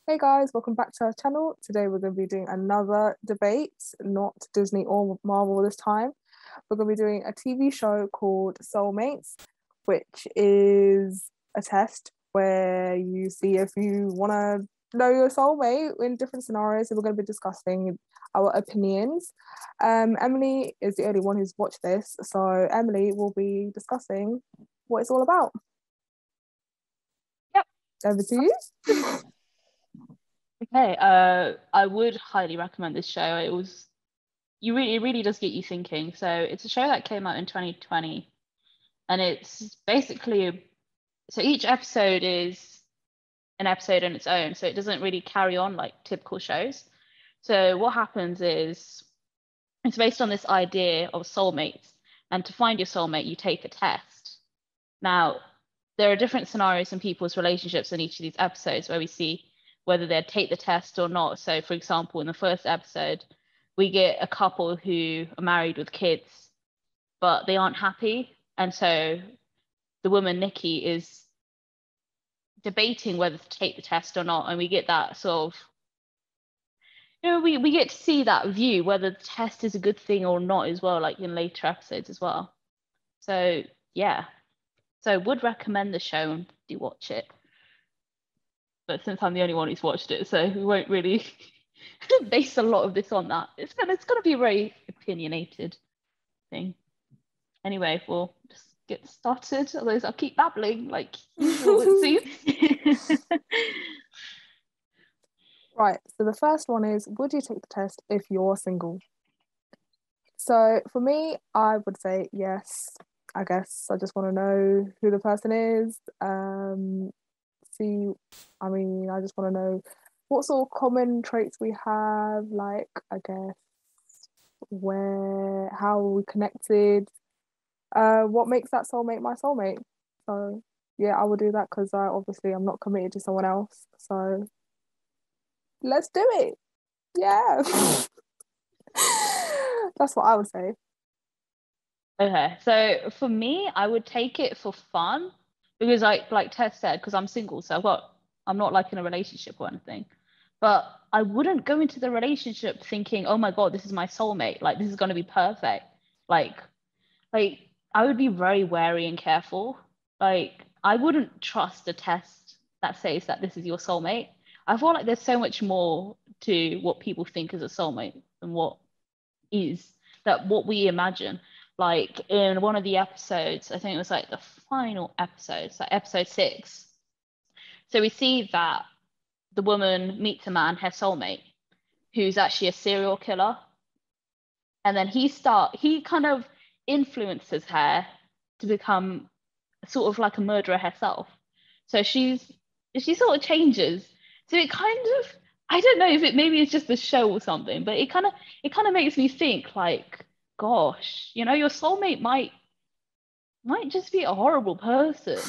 Hey guys, welcome back to our channel. Today we're going to be doing another debate, not Disney or Marvel this time. We're going to be doing a TV show called Soulmates, which is a test where you see if you want to know your soulmate in different scenarios. So we're going to be discussing our opinions. Emily is the only one who's watched this, so Emily will be discussing what it's all about. Yep. Over to you. Okay, I would highly recommend this show. It really does get you thinking. So it's a show that came out in 2020, and it's basically, so each episode is an episode on its own, so it doesn't really carry on like typical shows. So what happens is it's based on this idea of soulmates, and to find your soulmate, you take a test. Now, there are different scenarios in people's relationships in each of these episodes where we see whether they'd take the test or not. So, for example, in the first episode, we get a couple who are married with kids, but they aren't happy. And so the woman, Nikki, is debating whether to take the test or not. And we get that sort of, we get to see that view, whether the test is a good thing or not as well, like in later episodes as well. So, yeah. So I would recommend the show and do watch it. But since I'm the only one who's watched it, so we won't really base a lot of this on that. It's gonna be a very opinionated thing. Anyway, we'll just get started. Otherwise, I'll keep babbling like usual, it seems. Right, so the first one is, would you take the test if you're single? So for me, I would say yes. I guess I just want to know who the person is. See, I just want to know what sort of common traits we have, like, I guess, how are we connected? What makes that soulmate my soulmate? So yeah, I would do that because obviously I'm not committed to someone else. So let's do it. Yeah. That's what I would say. Okay, so for me, I would take it for fun because like Tess said, because I'm single, so I'm not like in a relationship or anything. But I wouldn't go into the relationship thinking, oh my God, this is my soulmate. Like this is gonna be perfect. Like like I would be very wary and careful. Like I wouldn't trust a test that says that this is your soulmate. I feel like there's so much more to what people think is a soulmate than is what we imagine. Like in one of the episodes, I think it was like the final episode, so episode 6. So we see that the woman meets a man, her soulmate, who's actually a serial killer. And then he kind of influences her to become sort of like a murderer herself. So she sort of changes. So it kind of, I don't know if it maybe it's just a show or something, but it kind of makes me think like, gosh, your soulmate might just be a horrible person.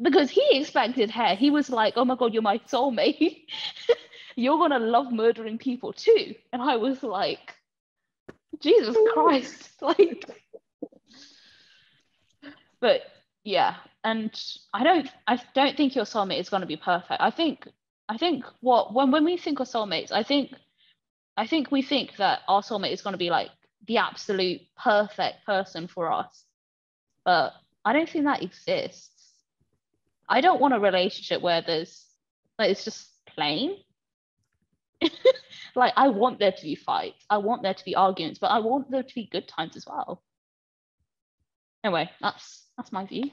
Because he expected her. He was like, oh my God, you're my soulmate. You're gonna love murdering people too. And I was like, Jesus Christ. Like, but yeah, and I don't think your soulmate is going to be perfect. I think when we think of soulmates, I think we think that our soulmate is going to be like the absolute perfect person for us, but I don't think that exists. I don't want a relationship where it's just plain. Like I want there to be fights, I want there to be arguments, but I want there to be good times as well. Anyway, that's my view.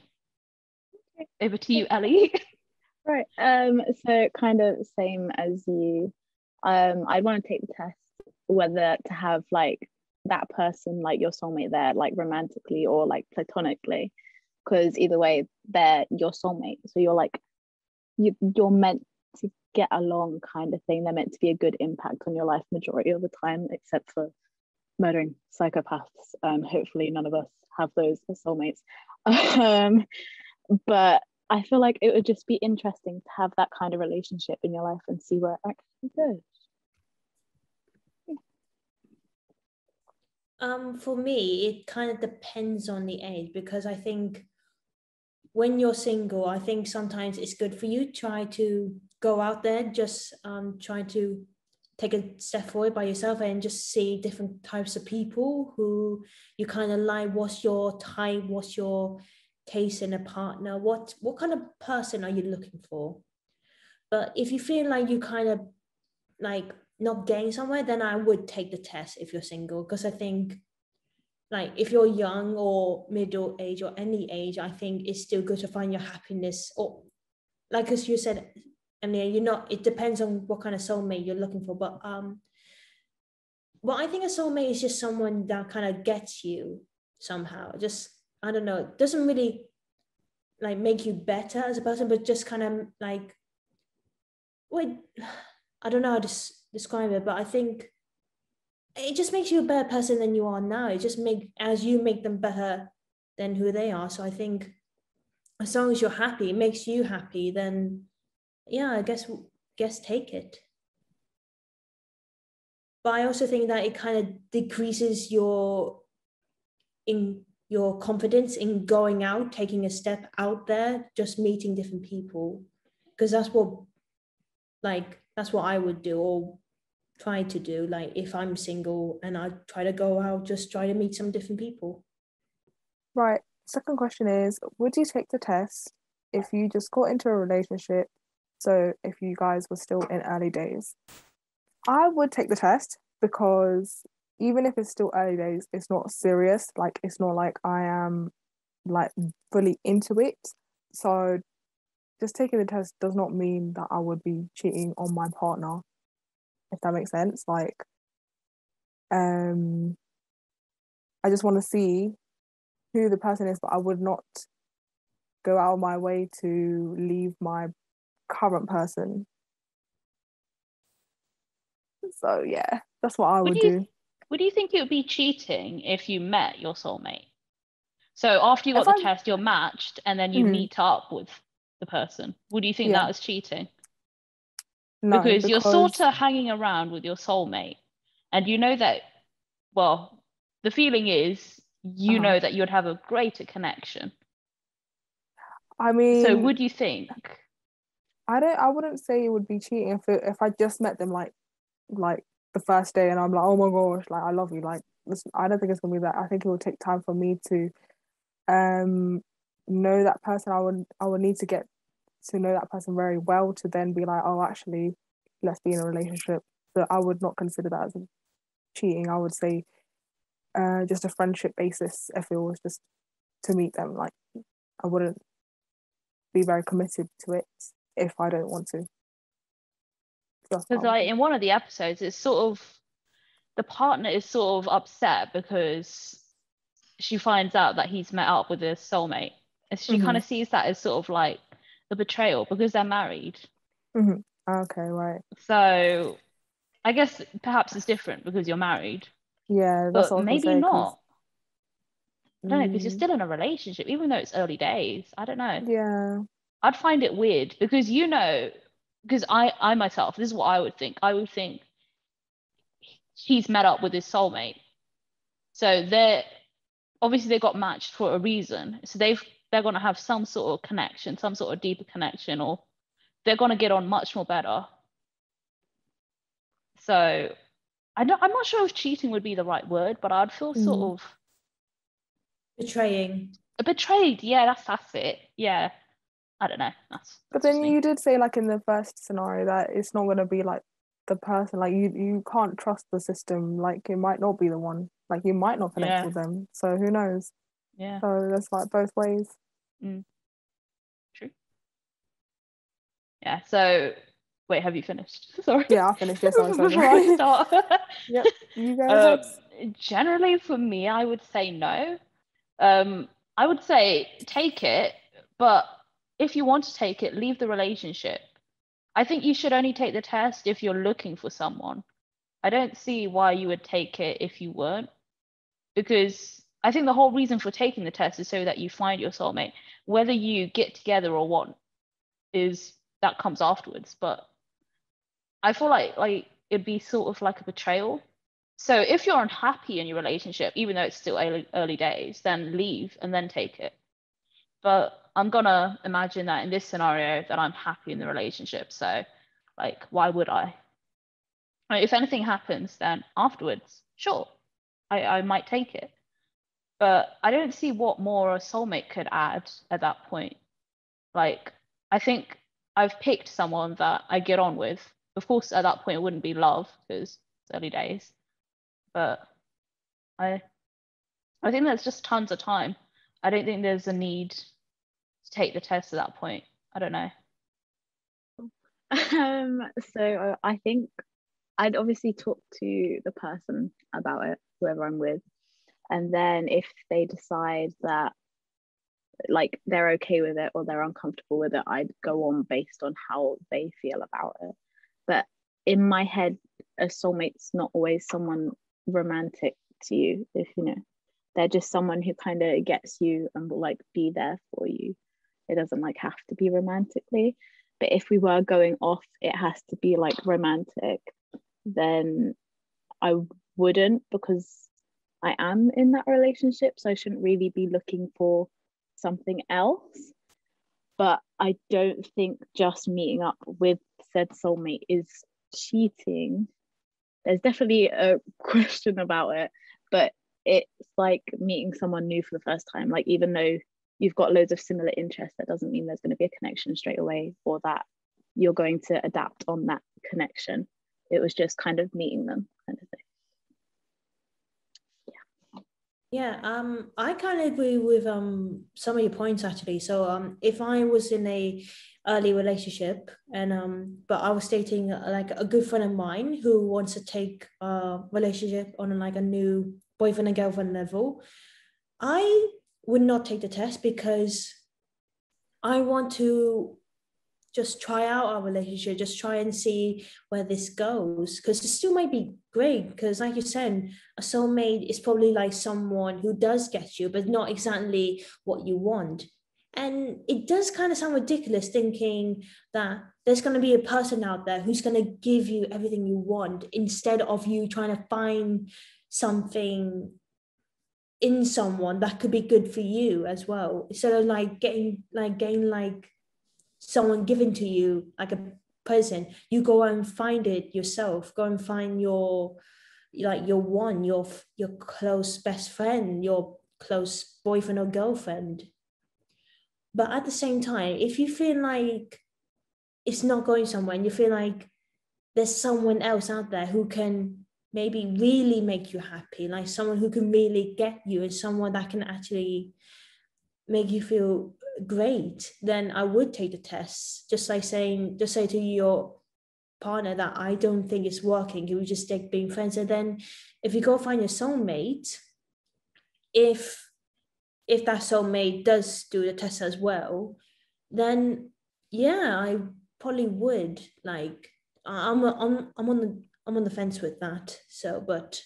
Over to you, Ellie. Right. So kind of same as you. I'd want to take the test whether to have like that person, like your soulmate there, like romantically or like platonically, because either way, they're your soulmate. So you're meant to get along, kind of thing. They're meant to be a good impact on your life majority of the time, except for murdering psychopaths. Hopefully, none of us have those as soulmates. But I feel like it would just be interesting to have that kind of relationship in your life and see where it actually goes. For me, it kind of depends on the age, because I think when you're single, I think sometimes it's good for you to try to go out there, just trying to take a step forward by yourself and just see different types of people who you kind of like. What's your type? What's your taste in a partner? What kind of person are you looking for? But if you feel like you kind of like not getting somewhere, then I would take the test if you're single, because I think like if you're young or middle age or any age, I think it's still good to find your happiness. Or like as you said, and it depends on what kind of soulmate you're looking for. But I think a soulmate is just someone that kind of gets you somehow. Just, I don't know, it doesn't really like make you better as a person, but just kind of like, wait, I don't know how to describe it, but I think it just makes you a better person than you are now. It just as you make them better than who they are. So I think as long as you're happy, it makes you happy, then yeah, I guess take it. But I also think that it kind of decreases your confidence in going out, taking a step out there, just meeting different people, because that's what I would do, or try to do. Like if I'm single and I try to go out, just try to meet some different people. Right. Second question is, would you take the test if you just got into a relationship? So if you guys were still in early days, I would take the test, because even if it's still early days, it's not serious. Like it's not like I am like fully into it. So just taking the test does not mean that I would be cheating on my partner, if that makes sense. Like, I just want to see who the person is, but I would not go out of my way to leave my current person. So yeah, that's what I would do. Would you think it would be cheating if you met your soulmate? So after you got the test, you're matched, and then you meet up with the person. Would you think that was cheating? No, because you're sort of hanging around with your soulmate, and you know that, well, the feeling is you know that you'd have a greater connection. I mean, so would you think? I wouldn't say it would be cheating if I just met them like the first day and I'm like, oh my gosh, like I love you. Like, listen, I don't think it's gonna be that. I think it would take time for me to know that person. I would need to get to know that person very well to then be like, oh, actually, let's be in a relationship. So I would not consider that as cheating. I would say just a friendship basis if it was just to meet them. Like, I wouldn't be very committed to it if I don't want to. Because like in one of the episodes, it's sort of, the partner is sort of upset because she finds out that he's met up with his soulmate, and she kind of sees that as sort of like a betrayal because they're married. Okay, right. So I guess perhaps it's different because you're married. Yeah, that's but what maybe say, not. I don't know, because you're still in a relationship, even though it's early days. I don't know. Yeah. I'd find it weird because because I myself, this is what I would think. I would think he's met up with his soulmate. So they got matched for a reason. So they're gonna have some sort of connection, some sort of deeper connection, or they're gonna get on much more better. So I'm not sure if cheating would be the right word, but I'd feel sort of betrayed. Yeah, that's it. Yeah, I don't know. But then you did say, like in the first scenario, that it's not going to be like the person. Like you can't trust the system. Like it might not be the one. Like you might not connect with them. So who knows? Yeah. So there's like both ways. True. Yeah. So wait, have you finished? Sorry. Yeah, I finished. Yes, sorry. Before I start. Yep. You go ahead. Generally, for me, I would say no. I would say take it, but if you want to take it, leave the relationship. I think you should only take the test if you're looking for someone. I don't see why you would take it if you weren't, because I think the whole reason for taking the test is so that you find your soulmate. Whether you get together or what that comes afterwards, but I feel like it'd be sort of like a betrayal. So if you're unhappy in your relationship, even though it's still early days, then leave and then take it. But I'm gonna imagine that in this scenario that I'm happy in the relationship. So like, why would I? Like, if anything happens, then afterwards, sure, I might take it. But I don't see what more a soulmate could add at that point. Like, I think I've picked someone that I get on with. Of course, at that point, it wouldn't be love because it's early days. But I think there's just tons of time. I don't think there's a need to take the test at that point. I don't know. So I think I'd obviously talk to the person about it, whoever I'm with. And then if they decide that like they're okay with it or they're uncomfortable with it, I'd go on based on how they feel about it. But in my head, a soulmate's not always someone romantic to you, if you know. They're just someone who kind of gets you and will like be there for you. It doesn't like have to be romantically. But if we were going off, it has to be like romantic, then I wouldn't, because I am in that relationship, so I shouldn't really be looking for something else. But I don't think just meeting up with said soulmate is cheating. There's definitely a question about it, but it's like meeting someone new for the first time. Like, even though you've got loads of similar interests, that doesn't mean there's going to be a connection straight away, or that you're going to adapt on that connection. It was just kind of meeting them kind of thing. Yeah, I kind of agree with some of your points actually. So if I was in a early relationship and but I was dating like a good friend of mine who wants to take a relationship on like a new boyfriend and girlfriend level, I would not take the test because I want to just try out our relationship, just try and see where this goes, because it still might be great, because like you said, a soulmate is probably like someone who does get you but not exactly what you want. And it does kind of sound ridiculous thinking that there's going to be a person out there who's going to give you everything you want, instead of you trying to find something in someone that could be good for you as well, instead of like getting someone given to you like a present. You go and find it yourself. Go and find your one, your close best friend, your close boyfriend or girlfriend. But at the same time, if you feel like it's not going somewhere and you feel like there's someone else out there who can maybe really make you happy, like someone who can really get you and someone that can actually make you feel great, then I would take the test. Just say to your partner that I don't think it's working, can we just stick being friends? And then if you go find your soulmate, if that soulmate does do the test as well, then yeah, I probably would. Like, I'm on the fence with that. So, but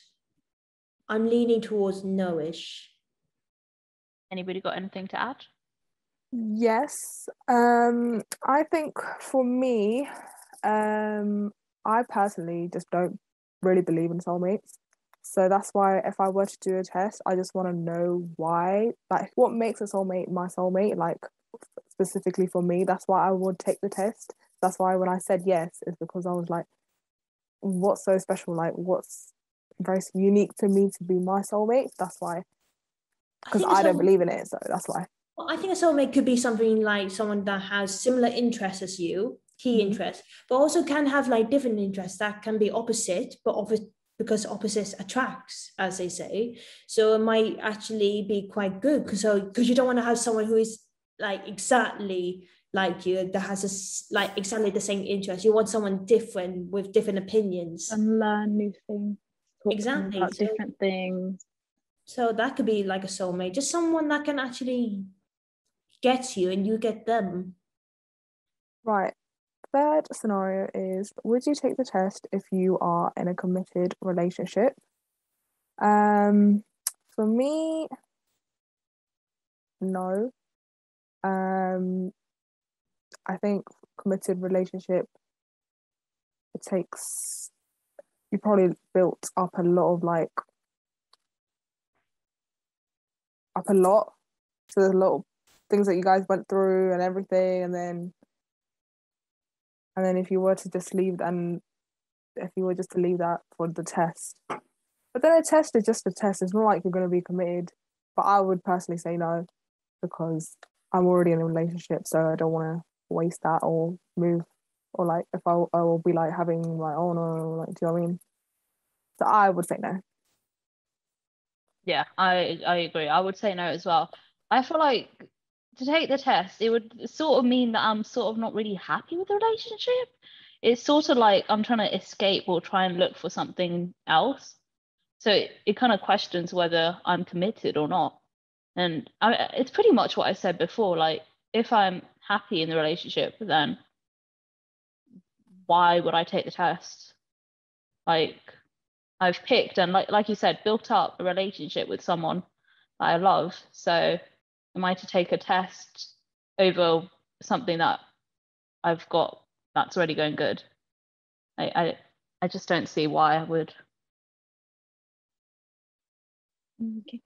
I'm leaning towards no-ish. Anybody got anything to add? Yes. I think for me, I personally just don't really believe in soulmates. So that's why if I were to do a test, I just want to know why, like what makes a soulmate my soulmate, like specifically for me. That's why I would take the test. That's why when I said yes, is because I was like, what's so special? Like, what's very unique to me to be my soulmate? That's why. Because I don't believe in it, so that's why. Well, I think a soulmate could be something like someone that has similar interests as you, key interests, but also can have like different interests that can be opposite, but because opposites attracts, as they say. So it might actually be quite good because you don't want to have someone who is like exactly like you, that has like exactly the same interest. You want someone different with different opinions And learn new things. Exactly. About different things. So that could be like a soulmate, just someone that can actually get you and you get them. Right. Third scenario is, would you take the test if you are in a committed relationship? For me, no. I think committed relationship, it takes, you probably built up a lot of so there's a lot of things that you guys went through and everything, and then if you were to just leave, and if you were just to leave that for the test, but then a test is just a test. It's not like you're going to be committed. But I would personally say no, because I'm already in a relationship, so I don't want to waste that or move, or like if I will be like having my own, or like, do you know what I mean? So I would say no. Yeah, I agree. I would say no as well. I feel like to take the test, it would sort of mean that I'm sort of not really happy with the relationship. It's sort of like I'm trying to escape or try and look for something else. So it kind of questions whether I'm committed or not. And it's pretty much what I said before. Like, if I'm happy in the relationship, then why would I take the test? Like, I've picked and like you said, built up a relationship with someone that I love. So am I to take a test over something that I've got that's already going good? I just don't see why I would. Okay.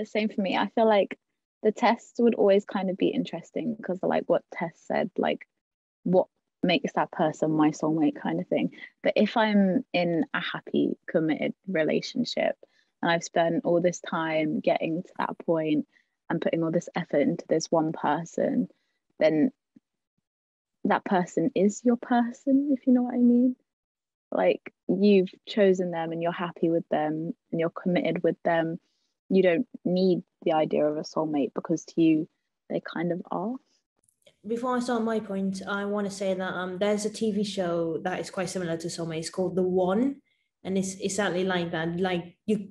Same for me. I feel like the test would always kind of be interesting because, like what Tess said, like what makes that person my soulmate kind of thing. But if I'm in a happy, committed relationship and I've spent all this time getting to that point and putting all this effort into this one person, then that person is your person, if you know what I mean. Like, you've chosen them and you're happy with them and you're committed with them. You don't need the idea of a soulmate because to you they kind of are. Before I start my point, I want to say that there's a TV show that is quite similar to Soulmate. It's called The One, and it's exactly like that. Like, you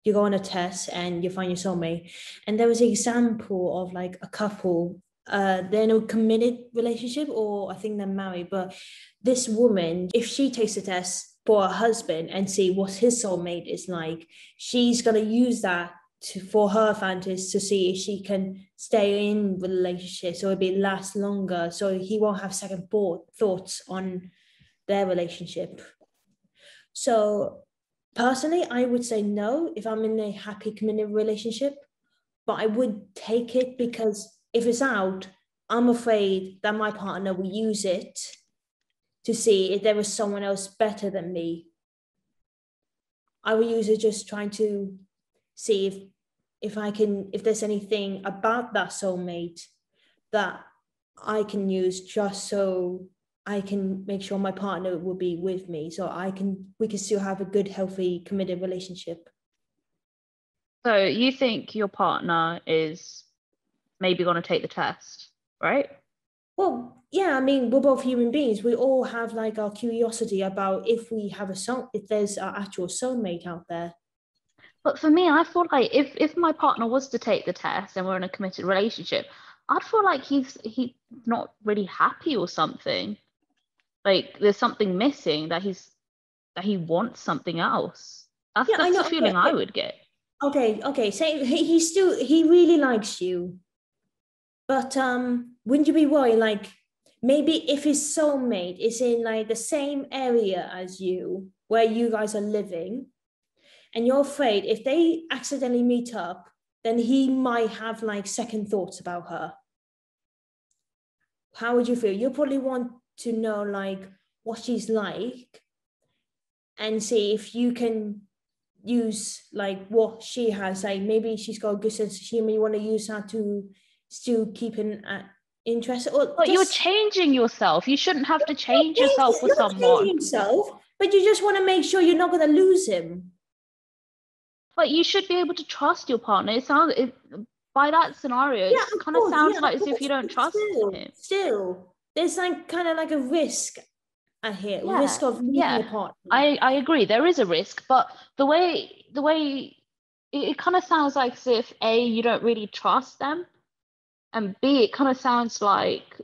go on a test and you find your soulmate. And there was an example of like a couple. They're in a committed relationship, or I think they're married. But this woman, if she takes a test for her husband and see what his soulmate is like, she's gonna use that for her advantage to see if she can stay in the relationship so it'll last longer, so he won't have second thoughts on their relationship. So personally, I would say no if I'm in a happy committed relationship, but I would take it because if it's out, I'm afraid that my partner will use it to see if there was someone else better than me. I will use it just trying to see if there's anything about that soulmate that I can use, just so I can make sure my partner will be with me, so we can still have a good, healthy, committed relationship. So you think your partner is maybe going to take the test, right? Well, yeah, I mean, we're both human beings. We all have like our curiosity about if there's our actual soulmate out there. But for me, I feel like if my partner was to take the test and we're in a committed relationship, I'd feel like he's not really happy or something. Like there's something missing, that he wants something else. That's the feeling I would get. Okay. Say he really likes you, but wouldn't you be worried? Like, maybe if his soulmate is in like the same area as you, where you guys are living, and you're afraid if they accidentally meet up, then he might have like second thoughts about her. How would you feel? You probably want to know like what she's like and see if you can use like what she has. Like, maybe she's got a good sense of humor. You want to use that to still keep an interest. But you're changing yourself. You shouldn't have to change yourself for someone. Changing yourself, but you just want to make sure you're not going to lose him. But you should be able to trust your partner. By that scenario, it kind of sounds like as if you don't trust him. Still, there's like kind of like a risk here, risk of losing your partner. I agree. There is a risk, but the way it kind of sounds like as if A, you don't really trust them, and B, it kind of sounds like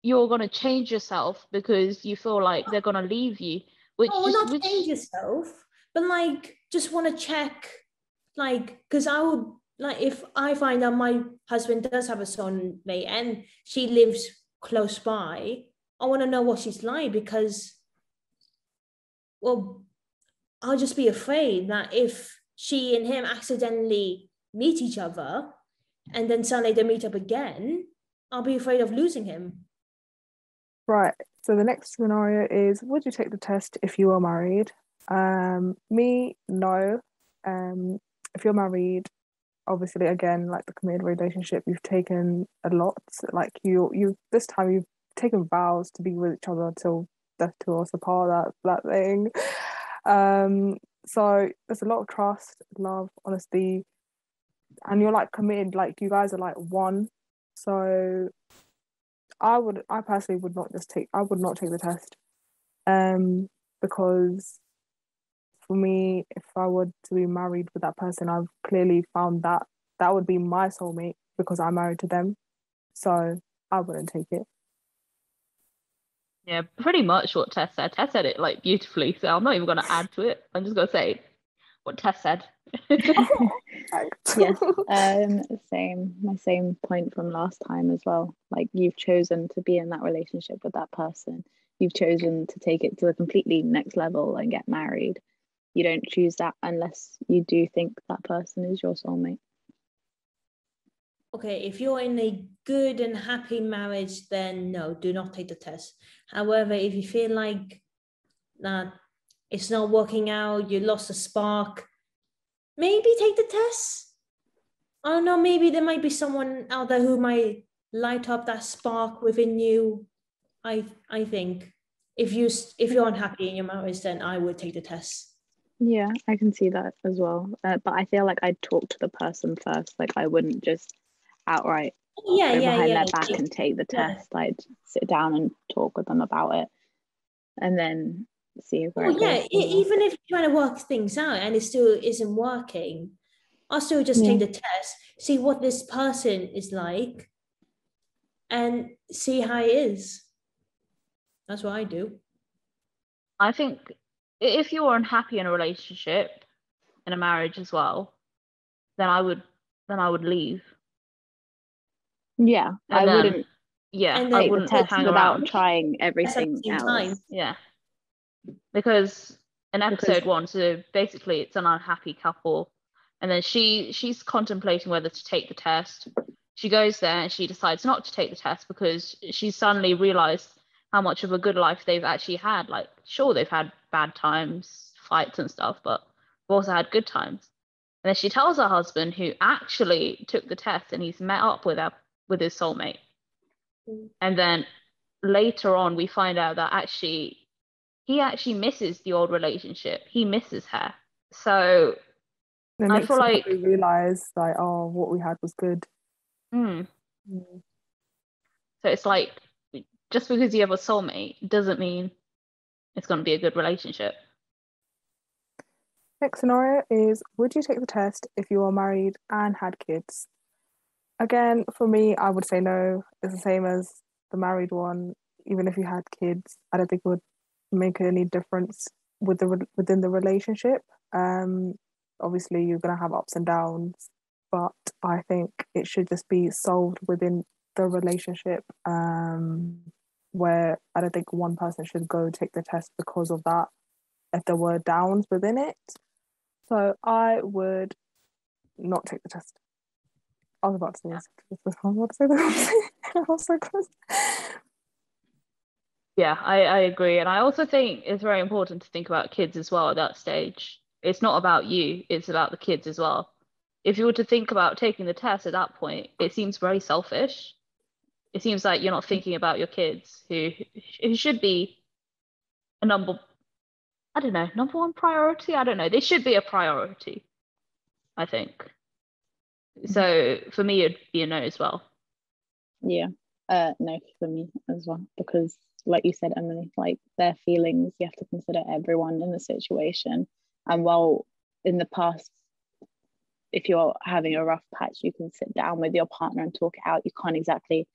you're gonna change yourself because you feel like they're gonna leave you. Change yourself, but like just want to check, like, because I would like, if I find out my husband does have a soulmate and she lives close by, I want to know what she's like, because, well, I'll just be afraid that if she and him accidentally meet each other and then suddenly they meet up again, I'll be afraid of losing him. Right. So the next scenario is, would you take the test if you are married? Me, no. If you're married, obviously, again, like the committed relationship, you've taken a lot. Like you this time you've taken vows to be with each other till death do us apart. That thing. So there's a lot of trust, love, honesty, and you're like committed. Like you guys are like one. So I personally would not take the test. Because for me, if I were to be married with that person, I've clearly found that would be my soulmate because I'm married to them. So I wouldn't take it. Yeah, pretty much what Tess said. Tess said it like beautifully, so I'm not even going to add to it. I'm just going to say what Tess said. Yes, same. My same point from last time as well. Like you've chosen to be in that relationship with that person. You've chosen to take it to a completely next level and get married. You don't choose that unless you do think that person is your soulmate. Okay, if you're in a good and happy marriage, then no, do not take the test. However, if you feel like that it's not working out, you lost a spark, maybe take the test. I don't know, maybe there might be someone out there who might light up that spark within you. I think if you're unhappy in your marriage, then I would take the test. Yeah, I can see that as well. But I feel like I'd talk to the person first. Like I wouldn't just outright go behind their back and take the test. I'd sit down and talk with them about it and then see where it goes. Even if you're trying to work things out and it still isn't working, I'll still just take the test, see what this person is like and see how it is. That's what I do. I think if you're unhappy in a relationship, in a marriage as well, then I would leave. Yeah, I wouldn't. Yeah, and I wouldn't take the test hang without around. trying everything else. Time. Yeah, because in episode 1, so basically it's an unhappy couple, and then she's contemplating whether to take the test. She goes there and she decides not to take the test because she suddenly realized how much of a good life they've actually had. Like, sure, they've had bad times, fights and stuff, but they've also had good times. And then she tells her husband, who actually took the test, and he's met up with his soulmate. And then later on, we find out that he actually misses the old relationship. He misses her. So I feel like we realize like, oh, what we had was good. So it's like, just because you have a soulmate doesn't mean it's going to be a good relationship. Next scenario is, would you take the test if you are married and had kids? Again, for me, I would say no. It's the same as the married one. Even if you had kids, I don't think it would make any difference within the relationship. Obviously, you're going to have ups and downs, but I think it should just be solved within the relationship, where I don't think one person should go take the test because of that, if there were downs within it. So I would not take the test. I was about to say this. I was about to say that. I was so close. Yeah, I agree. And I also think it's very important to think about kids as well at that stage. It's not about you, it's about the kids as well. If you were to think about taking the test at that point, it seems very selfish. It seems like you're not thinking about your kids, who should be a number one priority. I don't know. They should be a priority, I think. So for me, it'd be a no as well. Yeah, no for me as well, because like you said, Emily, like their feelings, you have to consider everyone in the situation. And while in the past, if you're having a rough patch, you can sit down with your partner and talk it out. You can't exactly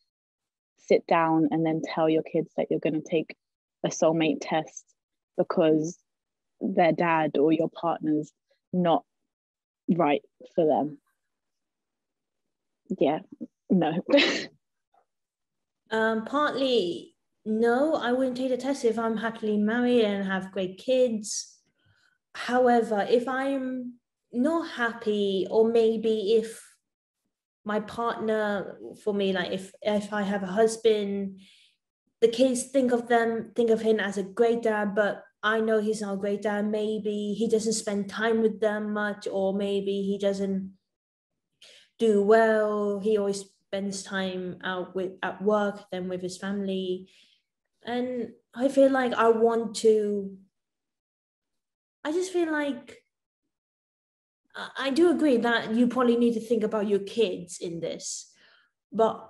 sit down and then tell your kids that you're going to take a soulmate test because their dad or your partner's not right for them. Yeah, no. Partly no, I wouldn't take the test if I'm happily married and have great kids. However, if I'm not happy, or maybe if my partner, for me, like if I have a husband, the kids think of him as a great dad, but I know he's not a great dad. Maybe he doesn't spend time with them much, or maybe he doesn't do well. He always spends time out at work than with his family. And I feel like I just feel like I do agree that you probably need to think about your kids in this. But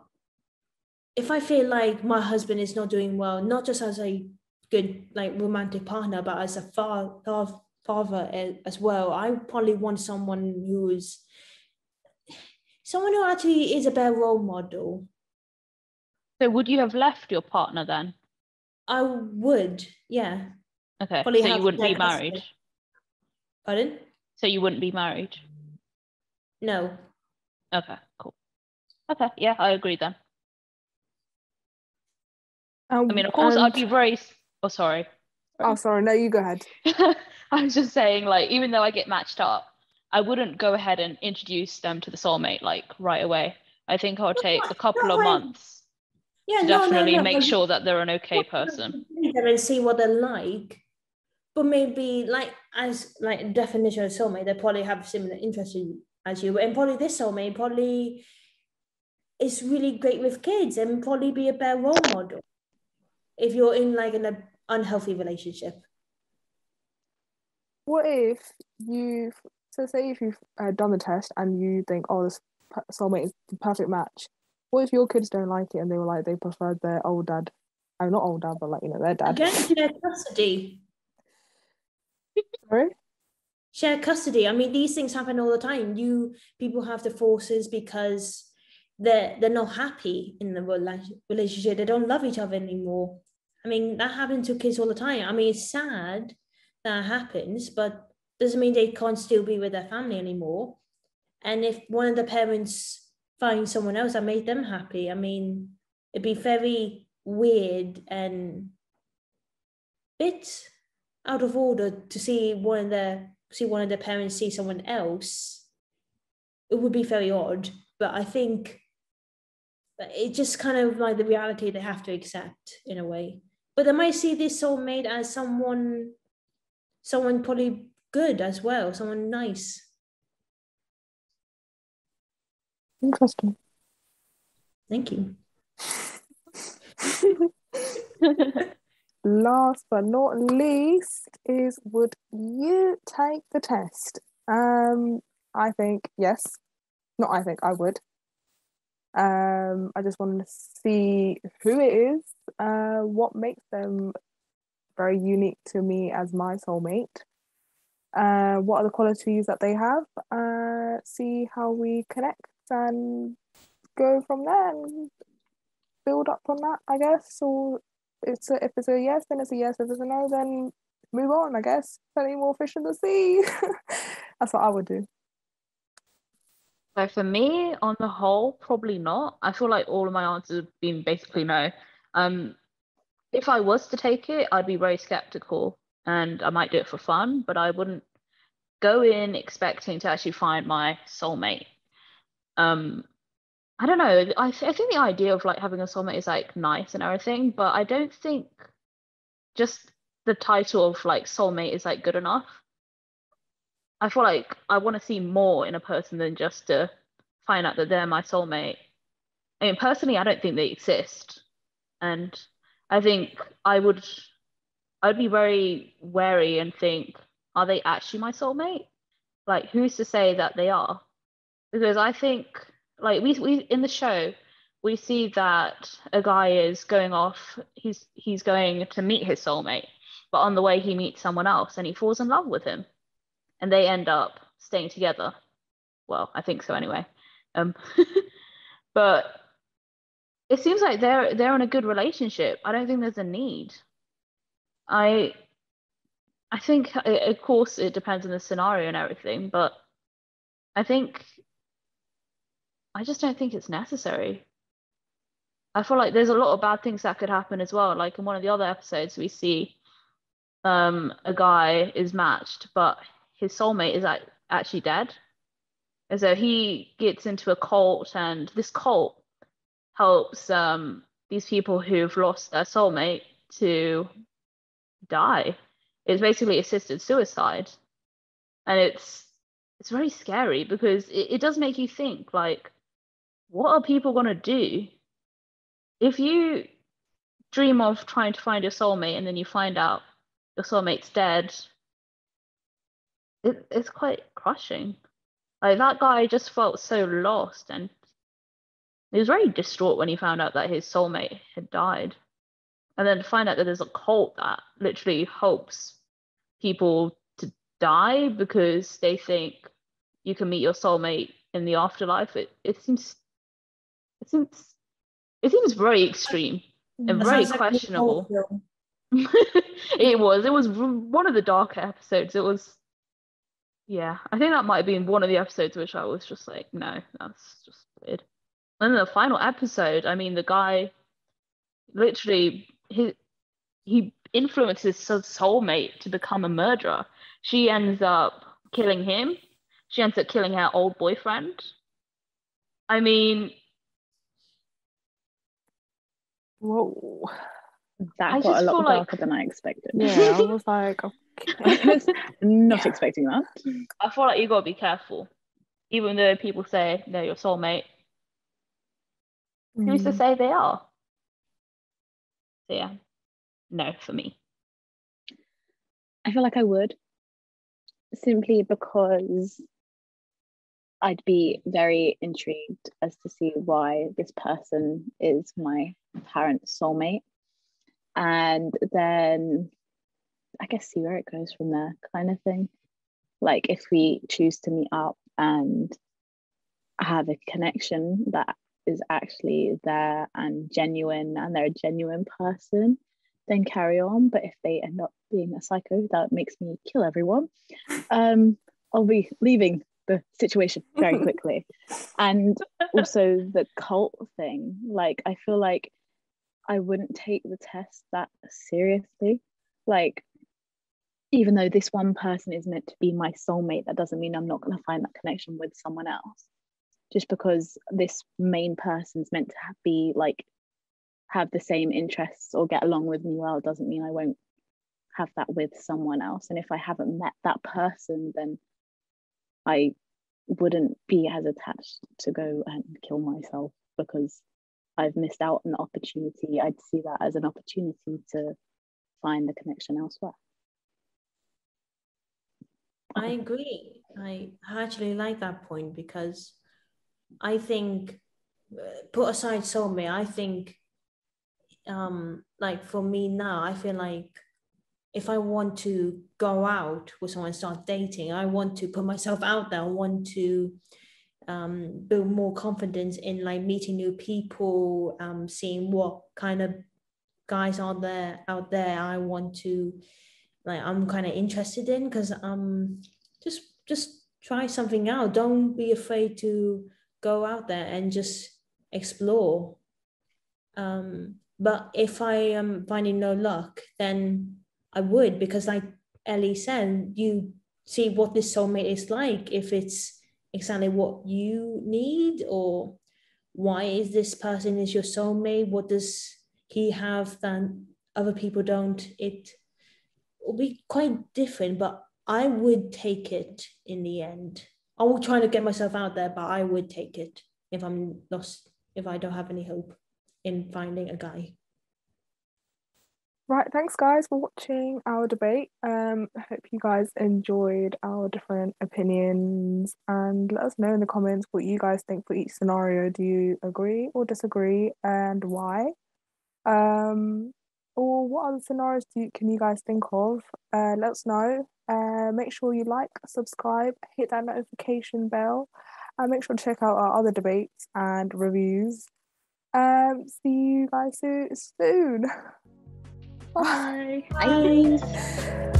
if I feel like my husband is not doing well, not just as a good like romantic partner, but as a father as well, I probably want someone who actually is a better role model. So would you have left your partner then? I would, yeah. Okay, Probably so you have wouldn't be their married? custody. Pardon? So you wouldn't be married? No. Okay, cool. Okay, yeah, I agree then. I mean, of course, I'd be very... Oh, sorry. Oh, sorry. No, you go ahead. I was just saying, like, even though I get matched up, I wouldn't go ahead and introduce them to the soulmate, like, right away. I think I'll take a couple of months to definitely make sure that they're an okay person. And see what they're like. But maybe, like, as like definition of soulmate, they probably have similar interests as you. And probably this soulmate probably is really great with kids and probably be a better role model if you're in like an unhealthy relationship. What if say if you've done the test and you think, oh, this soulmate is the perfect match. What if your kids don't like it and they were like, they preferred their old dad? I'm not old dad, but like, their dad. Again, share custody. Sorry? Share custody. I mean, these things happen all the time. People have divorces because they're not happy in the relationship. They don't love each other anymore. I mean, that happens to kids all the time. I mean, it's sad that happens, but doesn't mean they can't still be with their family anymore. And if one of the parents finds someone else that made them happy, I mean, it'd be very weird and bit out of order to see one of the parents see someone else. It would be very odd, but I think it's just kind of like the reality they have to accept in a way. But they might see this soulmate as someone probably good as well, someone nice. Interesting. Thank you. Last but not least is, would you take the test? I think yes. Not I think, I would. I just want to see who it is, what makes them very unique to me as my soulmate, what are the qualities that they have, see how we connect and go from there and build up from that, I guess. Or if it's a yes, then it's a yes. If it's a no, then move on, I guess. Plenty more fish in the sea. That's what I would do. So for me, on the whole, probably not. I feel like all of my answers have been basically no. If I was to take it, I'd be very skeptical and I might do it for fun, but I wouldn't go in expecting to actually find my soulmate. I don't know. I think the idea of like having a soulmate is like nice and everything, but I don't think just the title of like soulmate is like good enough. I feel like I want to see more in a person than just to find out that they're my soulmate. I mean, personally, I don't think they exist. And I think I'd be very wary and think, are they actually my soulmate? Like, who's to say that they are? Because I think, like, we in the show, we see that a guy is going off, he's going to meet his soulmate, but on the way he meets someone else and he falls in love with him. And they end up staying together. Well, I think so anyway. But it seems like they're in a good relationship. I don't think there's a need. I think, of course, it depends on the scenario and everything, but I just don't think it's necessary. I feel like there's a lot of bad things that could happen as well. Like in one of the other episodes, we see a guy is matched, but his soulmate is actually dead. And so he gets into a cult, and this cult helps these people who've lost their soulmate to die. It's basically assisted suicide. And it's very scary because it does make you think, like, what are people gonna do if you dream of trying to find your soulmate and then you find out your soulmate's dead? It's quite crushing. Like, that guy just felt so lost, and he was very distraught when he found out that his soulmate had died. And then to find out that there's a cult that literally hopes people to die because they think you can meet your soulmate in the afterlife. It seems very extreme and That very sounds like a horror questionable. film. It was one of the darker episodes. It was, yeah, I think that might have been one of the episodes which I was just like, no, that's just weird. And then the final episode, I mean, the guy literally he influences his soulmate to become a murderer. She ends up killing him. She ends up killing her old boyfriend. I mean, Whoa. That I got a just lot feel darker like, than I expected. Yeah, I was like, I was not expecting that. I feel like you gotta be careful. Even though people say they're your soulmate, who's to say they are? So yeah, no for me. I feel like I would, simply because I'd be very intrigued as to see why this person is my apparent soulmate, and then I guess see where it goes from there, kind of thing. Like, if we choose to meet up and have a connection that is actually there and genuine, and they're a genuine person, then carry on. But if they end up being a psycho that makes me kill everyone, I'll be leaving the situation very quickly. And also the cult thing, like, I feel like I wouldn't take the test that seriously. Like, even though this one person is meant to be my soulmate, that doesn't mean I'm not going to find that connection with someone else. Just because this main person's meant to be like, have the same interests or get along with me well, doesn't mean I won't have that with someone else. And if I haven't met that person, then I wouldn't be as attached to go and kill myself because I've missed out on the opportunity. I'd see that as an opportunity to find the connection elsewhere. I agree. I actually like that point because I think, put aside soulmate, I think, like for me now, I feel like if I want to go out with someone and start dating, I want to put myself out there. I want to build more confidence in like meeting new people, seeing what kind of guys are there out there. I want to, like, I'm kind of interested in, because just try something out. Don't be afraid to go out there and just explore. But if I am finding no luck, then I would, because like Ellie said, you see what this soulmate is like, if it's exactly what you need, or why is this person is your soulmate, what does he have that other people don't. It will be quite different, but I would take it in the end. I will try to get myself out there, but I would take it if I'm lost, if I don't have any hope in finding a guy. Right, thanks guys for watching our debate. I hope you guys enjoyed our different opinions, and let us know in the comments what you guys think for each scenario. Do you agree or disagree, and why? Or what other scenarios can you guys think of? Let us know. Make sure you like, subscribe, hit that notification bell, and make sure to check out our other debates and reviews. See you guys soon. Bye. Bye.